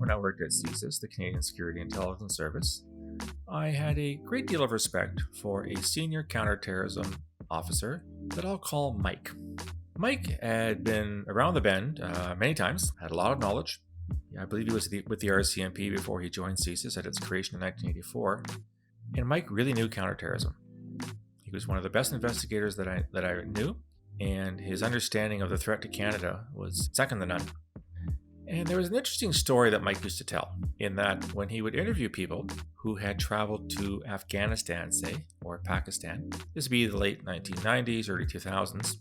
when I worked at CSIS, the Canadian Security Intelligence Service, I had a great deal of respect for a senior counterterrorism officer that I'll call Mike. Mike had been around the bend many times, had a lot of knowledge. I believe he was with the RCMP before he joined CSIS at its creation in 1984. And Mike really knew counterterrorism. He was one of the best investigators that I knew, and his understanding of the threat to Canada was second to none. And there was an interesting story that Mike used to tell, in that when he would interview people who had traveled to Afghanistan, say, or Pakistan, this would be the late 1990s, early 2000s,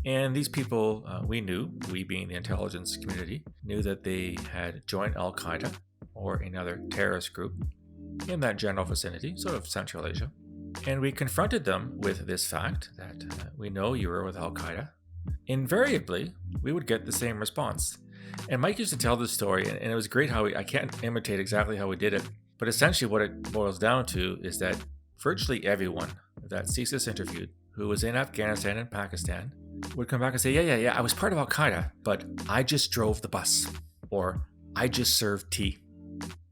and these people we being the intelligence community, knew that they had joined Al-Qaeda or another terrorist group in that general vicinity, sort of Central Asia. And we confronted them with this fact that we know you were with Al-Qaeda. Invariably, we would get the same response. And Mike used to tell this story, and it was great how I can't imitate exactly how we did it, but essentially what it boils down to is that virtually everyone that CSIS interviewed who was in Afghanistan and Pakistan would come back and say, yeah, I was part of Al-Qaeda, but I just drove the bus, or I just served tea.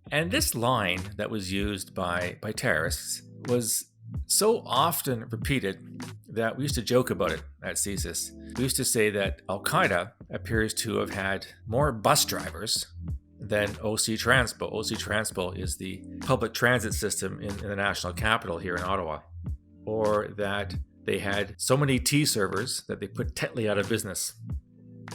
And this line that was used by terrorists was so often repeated that we used to joke about it at CSIS. We used to say that Al-Qaeda appears to have had more bus drivers than OC Transpo. OC Transpo is the public transit system in the national capital here in Ottawa. Or that they had so many tea servers that they put Tetley out of business.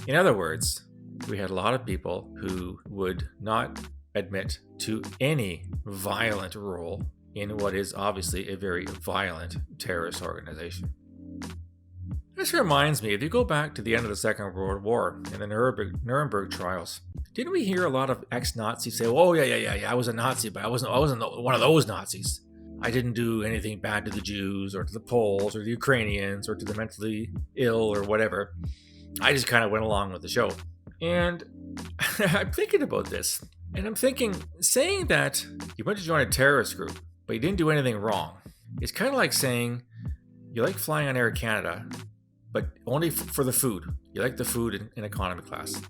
In other words, we had a lot of people who would not admit to any violent role in what is obviously a very violent terrorist organization. This reminds me, if you go back to the end of the Second World War and the Nuremberg trials, didn't we hear a lot of ex-Nazis say, "Oh yeah, I was a Nazi, but I wasn't one of those Nazis. I didn't do anything bad to the Jews or to the Poles or the Ukrainians or to the mentally ill or whatever. I just kind of went along with the show." And I'm thinking about this, and I'm thinking, saying that you went to join a terrorist group, but you didn't do anything wrong, it's kind of like saying you like flying on Air Canada, but only for the food. You like the food in economy class.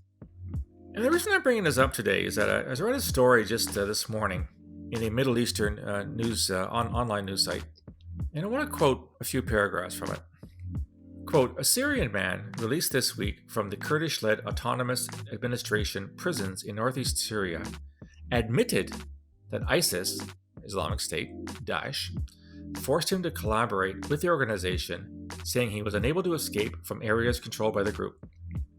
And the reason I'm bringing this up today is that I read a story just this morning in a Middle Eastern news online news site, and I want to quote a few paragraphs from it. Quote, "A Syrian man released this week from the Kurdish-led autonomous administration prisons in northeast Syria admitted that ISIS, Islamic State, Daesh, forced him to collaborate with the organization, saying he was unable to escape from areas controlled by the group.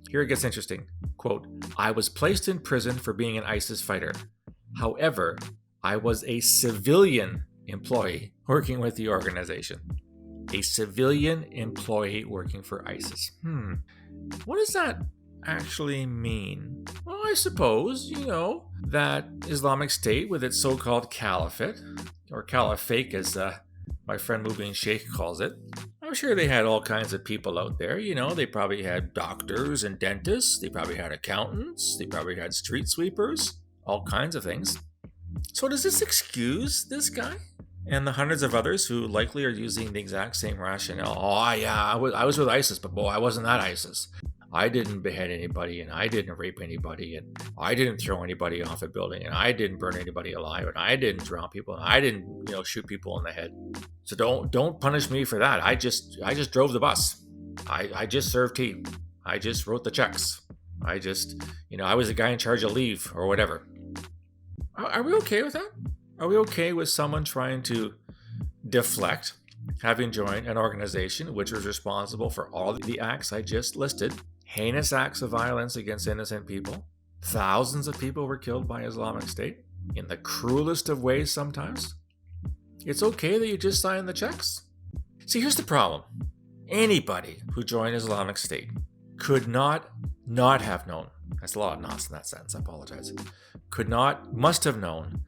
Here it gets interesting. Quote, "I was placed in prison for being an ISIS fighter. However, I was a civilian employee working with the organization." A civilian employee working for ISIS. What does that actually mean? Well, I suppose, that Islamic State with its so-called caliphate, or caliphate as my friend Mubin Sheikh calls it. I'm sure they had all kinds of people out there. They probably had doctors and dentists. They probably had accountants. They probably had street sweepers. All kinds of things. So does this excuse this guy and the hundreds of others who likely are using the exact same rationale? "Oh yeah, I was with ISIS, but boy, I wasn't that ISIS. I didn't behead anybody, and I didn't rape anybody, and I didn't throw anybody off a building, and I didn't burn anybody alive, and I didn't drown people, and I didn't, shoot people in the head. So don't punish me for that. I just drove the bus. I just served tea. I just wrote the checks. I just, I was the guy in charge of leave or whatever." Are we okay with that? Are we okay with someone trying to deflect having joined an organization which was responsible for all the acts I just listed? Heinous acts of violence against innocent people. Thousands of people were killed by Islamic State in the cruelest of ways sometimes. It's okay that you just sign the checks? See, here's the problem. Anybody who joined Islamic State could not have known. That's a lot of knots in that sentence, I apologize. Must have known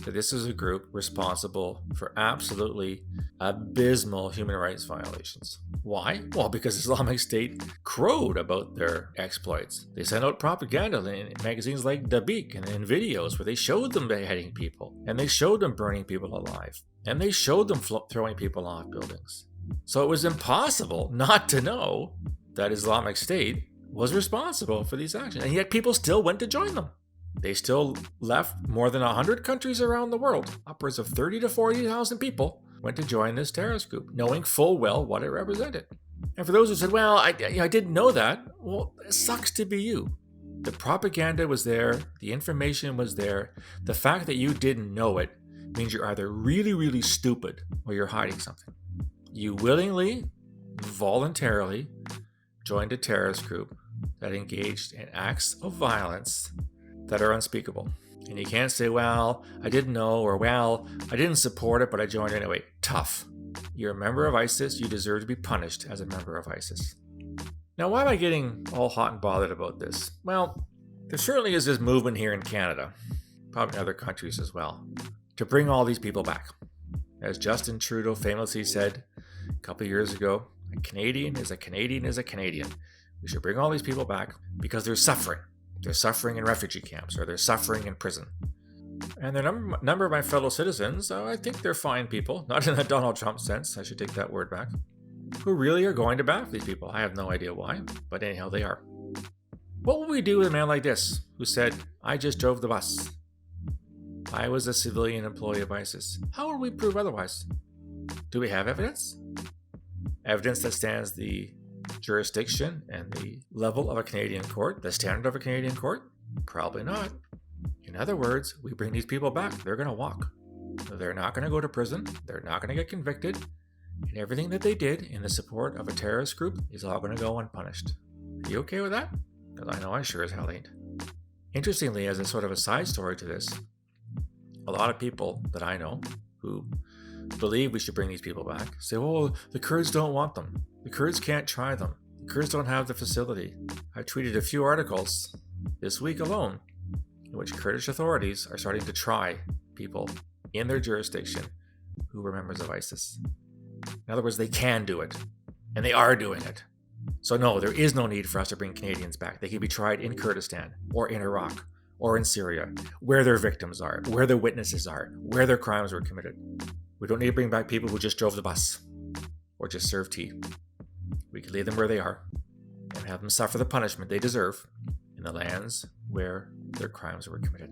that this is a group responsible for absolutely abysmal human rights violations. Why? Well, because Islamic State crowed about their exploits. They sent out propaganda in magazines like Dabiq and in videos where they showed them beheading people, and they showed them burning people alive, and they showed them throwing people off buildings. So it was impossible not to know that Islamic State was responsible for these actions, and yet people still went to join them. They still left more than 100 countries around the world. Upwards of 30 to 40,000 people went to join this terrorist group, knowing full well what it represented. And for those who said, well, I didn't know that, well, it sucks to be you. The propaganda was there. The information was there. The fact that you didn't know it means you're either really, really stupid or you're hiding something. You willingly, voluntarily joined a terrorist group that engaged in acts of violence that are unspeakable. And you can't say, well, I didn't know, or well, I didn't support it, but I joined anyway. Tough. You're a member of ISIS. You deserve to be punished as a member of ISIS. Now, why am I getting all hot and bothered about this? Well, there certainly is this movement here in Canada, probably in other countries as well, to bring all these people back. As Justin Trudeau famously said a couple of years ago, a Canadian is a Canadian is a Canadian. We should bring all these people back because they're suffering. They're suffering in refugee camps, or they're suffering in prison. And the number of my fellow citizens, I think they're fine people, not in the Donald Trump sense, I should take that word back, who really are going to back these people. I have no idea why, but anyhow, they are. What would we do with a man like this, who said, I just drove the bus? I was a civilian employee of ISIS. How would we prove otherwise? Do we have evidence? Evidence that stands the jurisdiction and the level of a Canadian court, the standard of a Canadian court? Probably not. In other words, we bring these people back. They're going to walk. They're not going to go to prison. They're not going to get convicted. And everything that they did in the support of a terrorist group is all going to go unpunished. Are you okay with that? Because I know I sure as hell ain't. Interestingly, as a sort of a side story to this, a lot of people that I know who believe we should bring these people back say, well, the Kurds don't want them. The Kurds can't try them. The Kurds don't have the facility. I tweeted a few articles this week alone in which Kurdish authorities are starting to try people in their jurisdiction who were members of ISIS. In other words, they can do it, and they are doing it. So no, there is no need for us to bring Canadians back. They can be tried in Kurdistan, or in Iraq, or in Syria, where their victims are, where their witnesses are, where their crimes were committed. We don't need to bring back people who just drove the bus, or just served tea. We can leave them where they are, and have them suffer the punishment they deserve in the lands where their crimes were committed.